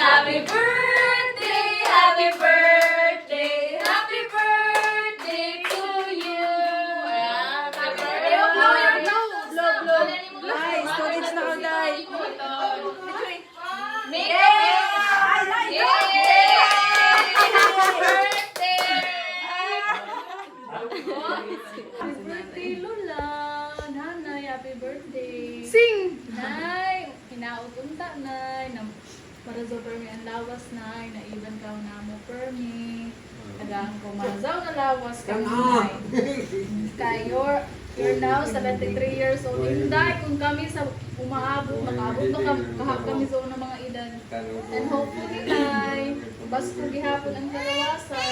Happy birthday, happy birthday, happy birthday to you. Happy birthday. Blow. Ay, storage na ako, Day. Happy birthday, Lola. Nanay, happy birthday. Sing! Nay, hinautunta, Nay. Para sa permi ang lawas, Nay. Naiban ka na mo, permi. Nagaan ko mazaw na lawas ka, Nay. Kaya you're now 73 years old. Hinday kung kami sa umaabot, makaabot na kahap kami sa unang mga edad. And hopefully, Nay, basko gihapon ang kalawasan.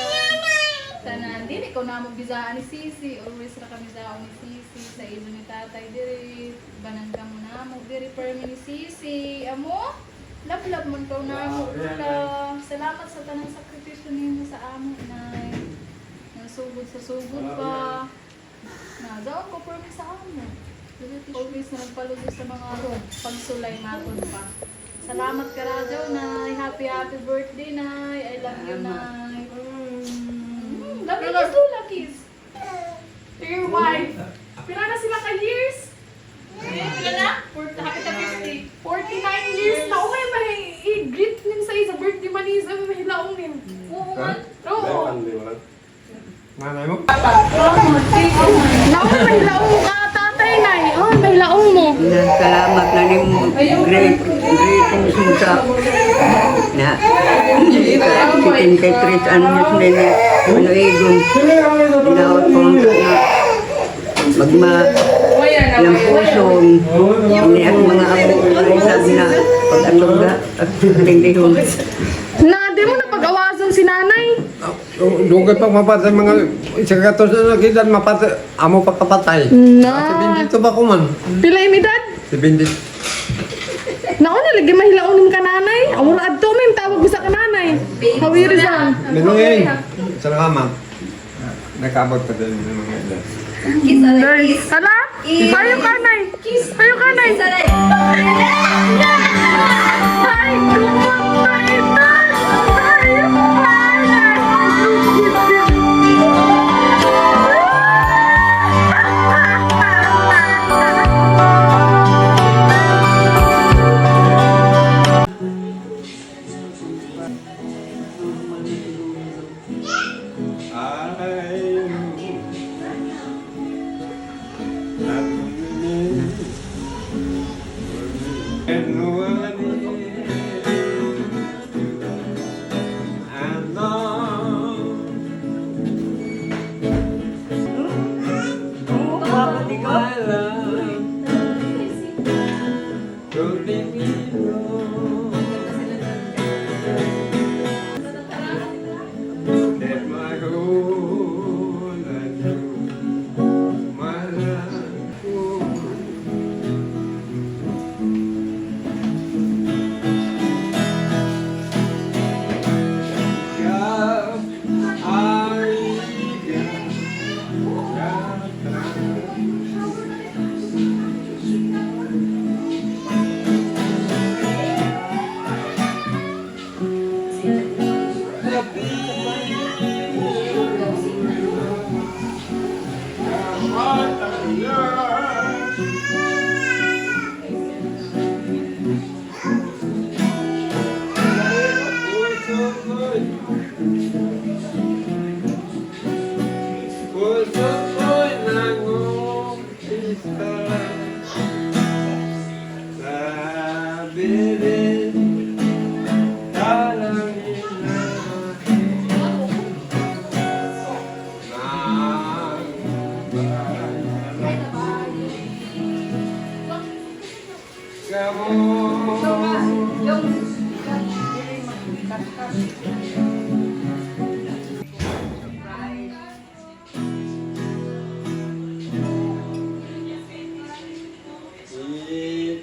Sana hindi ko na magbizaan ni Sisi. Always na kami daon ni Sisi. Sa ilo ni tatay diri. Banan ka mo na mo. Diri permi ni Sisi. Amo? Love mo ko na mo. Lula. Salamat sa tanang sakripisyo ninyo sa amo, Nay. Nasugod sa sugod pa. Daon ko permi sa amo. Always na nagpalugos sa mga pagsulay matod pa. Salamat ka radyo, Nay. Happy birthday, Nay. I love you, Nay. Love you, kiss, Lula, kiss. To your wife. Pila na sila ka years? Pila na? Happy ka 50. 49 years na. Umay, i-greet nin sa isa birthday manis. Ang mahilaong nin. Oo man. Oo. Nanay mo? Naon, mahilaong mo ka, tatay, Nay. Oh, mahilaong mo. Salamat na rin mo. Greetings mo sa na 73 anos nila. Ano igon. Ginaot ko na magma ilang pusong. Ini ang mga abo ay sabi na pag-atuga at tindihon. Na, di mo na pag-awasan si nanay. Doon kayo pag mapatay mga isa katos na nakidan mapatay. Amo pagkapatay. Na. Si Bindito ba kuman? Pila imidad? Si Bindito. Naon na lagi mahilaon nim ka nanay. Amura adto may tawag bisa ka nanay. Hawiri sa. Minungin. Salamat. Nakabot pa din ng mga ilan. Hala? Ayo ka nay. Ayo ka nay. Ay, kumatay na. Ayo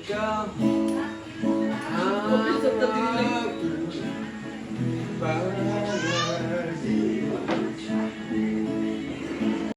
Ikaw